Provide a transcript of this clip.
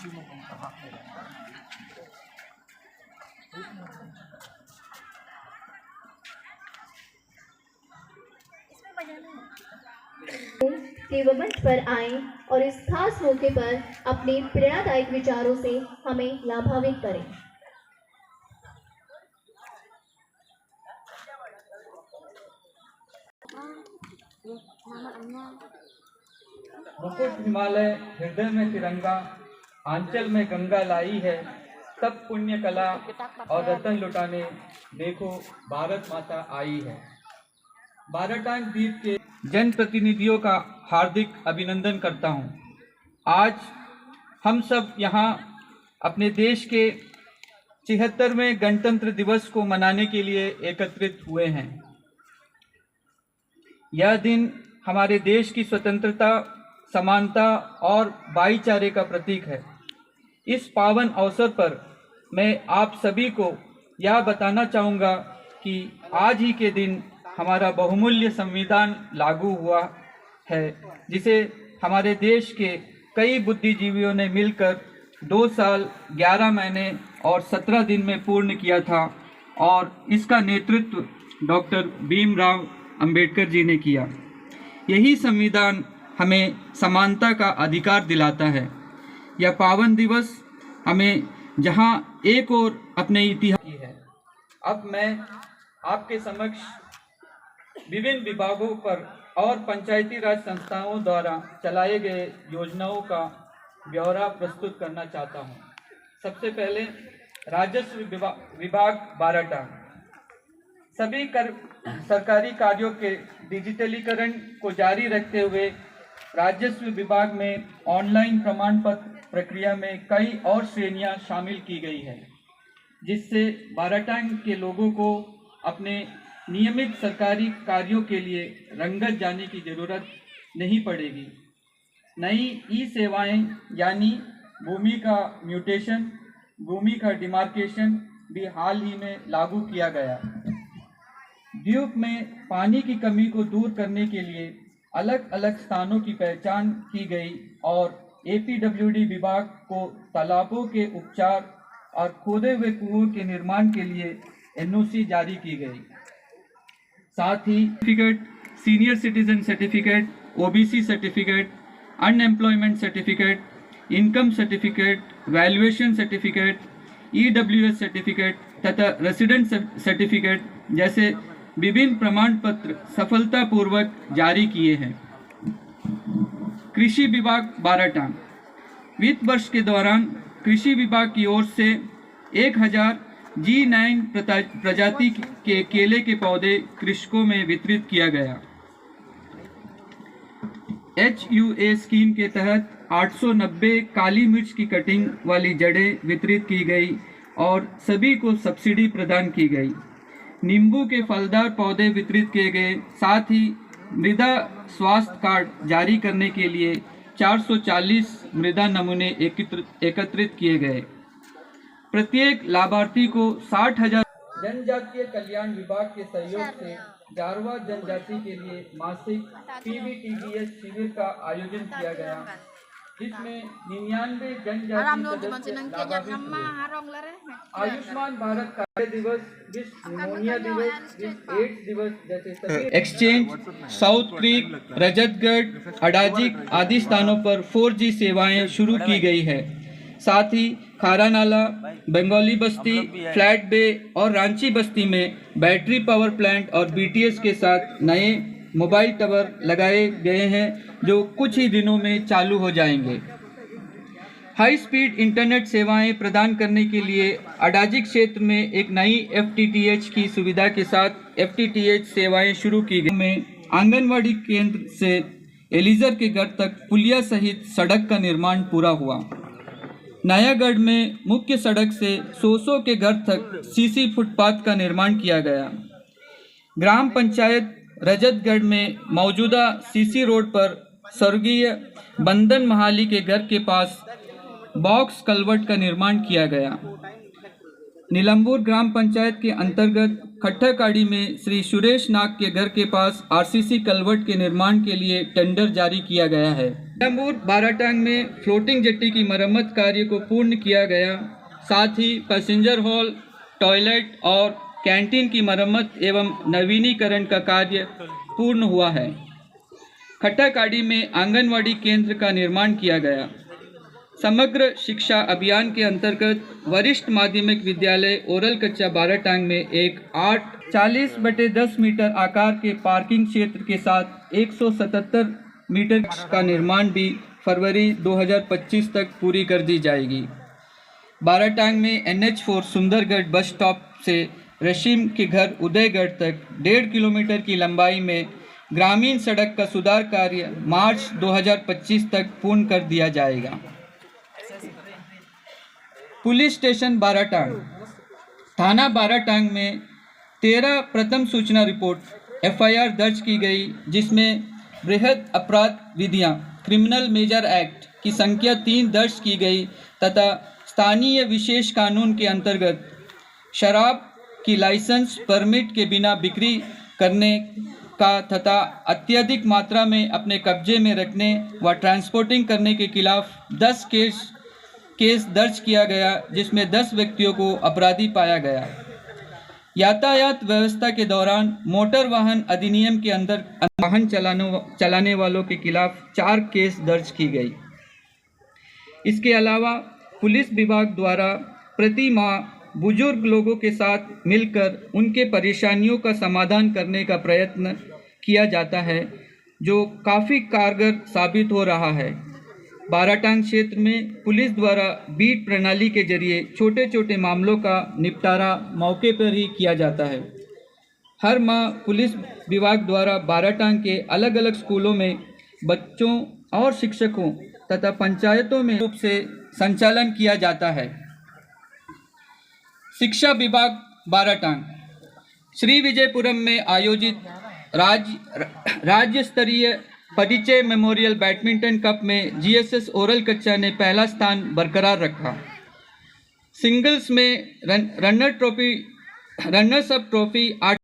कि वो मंच पर आए और इस खास मौके पर अपने प्रेरणादायक विचारों से हमें लाभान्वित करें। मुकुट हिमालय, हृदय में तिरंगा, आंचल में गंगा लाई है, सब पुण्य कला और रतन लुटाने देखो भारत माता आई है। बाराटांग द्वीप के जनप्रतिनिधियों का हार्दिक अभिनंदन करता हूं। आज हम सब यहाँ अपने देश के 76वें गणतंत्र दिवस को मनाने के लिए एकत्रित हुए हैं। यह दिन हमारे देश की स्वतंत्रता, समानता और भाईचारे का प्रतीक है। इस पावन अवसर पर मैं आप सभी को यह बताना चाहूँगा कि आज ही के दिन हमारा बहुमूल्य संविधान लागू हुआ है, जिसे हमारे देश के कई बुद्धिजीवियों ने मिलकर 2 साल 11 महीने और 17 दिन में पूर्ण किया था और इसका नेतृत्व डॉक्टर भीमराव अंबेडकर जी ने किया। यही संविधान हमें समानता का अधिकार दिलाता है। यह पावन दिवस हमें जहां एक और अपने इतिहास की है। अब मैं आपके समक्ष विभिन्न विभागों पर और पंचायती राज संस्थाओं द्वारा चलाए गए योजनाओं का ब्यौरा प्रस्तुत करना चाहता हूं। सबसे पहले राजस्व विभाग बाराटांग सभी सरकारी कार्यों के डिजिटलीकरण को जारी रखते हुए राजस्व विभाग में ऑनलाइन प्रमाण पत्र प्रक्रिया में कई और श्रेणियां शामिल की गई है, जिससे बाराटांग के लोगों को अपने नियमित सरकारी कार्यों के लिए रंगत जाने की जरूरत नहीं पड़ेगी। नई ई सेवाएं यानी भूमि का म्यूटेशन, भूमि का डिमार्केशन भी हाल ही में लागू किया गया। द्वीप में पानी की कमी को दूर करने के लिए अलग अलग स्थानों की पहचान की गई और एपीडब्ल्यूडी विभाग को तालाबों के उपचार और खोदे हुए कुओं के निर्माण के लिए एनओसी जारी की गई। साथ ही certificate, senior citizen certificate, OBC certificate, unemployment certificate, income certificate, valuation certificate, EWS certificate तथा रेसिडेंट सर्टिफिकेट जैसे विभिन्न प्रमाण पत्र सफलतापूर्वक जारी किए हैं। कृषि विभाग बाराटांग वित्त वर्ष के दौरान कृषि विभाग की ओर से 1000 G9 प्रजाति के केले के पौधे कृषकों में वितरित किया गया। HUA स्कीम के तहत 890 काली मिर्च की कटिंग वाली जड़ें वितरित की गई और सभी को सब्सिडी प्रदान की गई। नींबू के फलदार पौधे वितरित किए गए। साथ ही मृदा स्वास्थ्य कार्ड जारी करने के लिए 440 मृदा नमूने एकत्रित किए गए। प्रत्येक लाभार्थी को 60,000। जनजातीय कल्याण विभाग के सहयोग से जारवा जनजाति के लिए मासिक PVTBS शिविर का आयोजन किया गया, जिसमें 99 जनजाति आयुष्मान भारत कार्य दिवस, विश्व निमोनिया दिवस, विश्व एड्स दिवस जैसे सभी एक्सचेंज, साउथ क्रीक, रजतगढ़, अडाजिक आदि स्थानों पर 4G सेवाएं शुरू की गई है। साथ ही खारानाला, बंगाली बस्ती, फ्लैट बे और रांची बस्ती में बैटरी पावर प्लांट और BTS के साथ नए मोबाइल टावर लगाए गए हैं, जो कुछ ही दिनों में चालू हो जाएंगे। हाई स्पीड इंटरनेट सेवाएं प्रदान करने के लिए अडाजिक क्षेत्र में एक नई FTTH की सुविधा के साथ FTTH सेवाएं शुरू की गई। में आंगनवाड़ी केंद्र से एलिजर के घर तक पुलिया सहित सड़क का निर्माण पूरा हुआ। नयागढ़ में मुख्य सड़क से 100 के घर तक CC फुटपाथ का निर्माण किया गया। ग्राम पंचायत रजतगढ़ में मौजूदा CC रोड पर स्वर्गीय बंदन महाली के घर के पास बॉक्स कलवर्ट का निर्माण किया गया। नीलंबूर ग्राम पंचायत के अंतर्गत खट्टाकाड़ी में श्री सुरेश नाग के घर के पास आरसीसी कलवर्ट के निर्माण के लिए टेंडर जारी किया गया है। नीलंबूर बाराटांग में फ्लोटिंग जेट्टी की मरम्मत कार्य को पूर्ण किया गया। साथ ही पैसेंजर हॉल, टॉयलेट और कैंटीन की मरम्मत एवं नवीनीकरण का कार्य पूर्ण हुआ है। खट्टाकाड़ी में आंगनवाड़ी केंद्र का निर्माण किया गया। समग्र शिक्षा अभियान के अंतर्गत वरिष्ठ माध्यमिक विद्यालय ओरल कच्चा बाराटांग में एक 40/10 मीटर आकार के पार्किंग क्षेत्र के साथ 177 मीटर का निर्माण भी फरवरी 2025 तक पूरी कर दी जाएगी। बाराटांग में NH4 सुंदरगढ़ बस स्टॉप से रशीम के घर उदयगढ़ तक 1.5 किलोमीटर की लंबाई में ग्रामीण सड़क का सुधार कार्य मार्च 2025 तक पूर्ण कर दिया जाएगा। पुलिस स्टेशन बाराटांग, थाना बाराटांग में 13 प्रथम सूचना रिपोर्ट FIR दर्ज की गई, जिसमें बृहद अपराध विधियां क्रिमिनल मेजर एक्ट की संख्या 3 दर्ज की गई तथा स्थानीय विशेष कानून के अंतर्गत शराब की लाइसेंस परमिट के बिना बिक्री करने का तथा अत्यधिक मात्रा में अपने कब्जे में रखने व ट्रांसपोर्टिंग करने के खिलाफ 10 केस दर्ज किया गया, जिसमें 10 व्यक्तियों को अपराधी पाया गया। यातायात व्यवस्था के दौरान मोटर वाहन अधिनियम के अंदर वाहन चलाने वालों के खिलाफ 4 केस दर्ज की गई। इसके अलावा पुलिस विभाग द्वारा प्रति माह बुजुर्ग लोगों के साथ मिलकर उनके परेशानियों का समाधान करने का प्रयत्न किया जाता है, जो काफ़ी कारगर साबित हो रहा है। बाराटांग क्षेत्र में पुलिस द्वारा बीट प्रणाली के जरिए छोटे छोटे मामलों का निपटारा मौके पर ही किया जाता है। हर माह पुलिस विभाग द्वारा बाराटांग के अलग अलग स्कूलों में बच्चों और शिक्षकों तथा पंचायतों में रूप से संचालन किया जाता है। शिक्षा विभाग बाराटांग श्री विजयपुरम में आयोजित राज्य स्तरीय परिचय मेमोरियल बैडमिंटन कप में GSS ओरल कच्चा ने पहला स्थान बरकरार रखा। सिंगल्स में रनर्स अप ट्रॉफी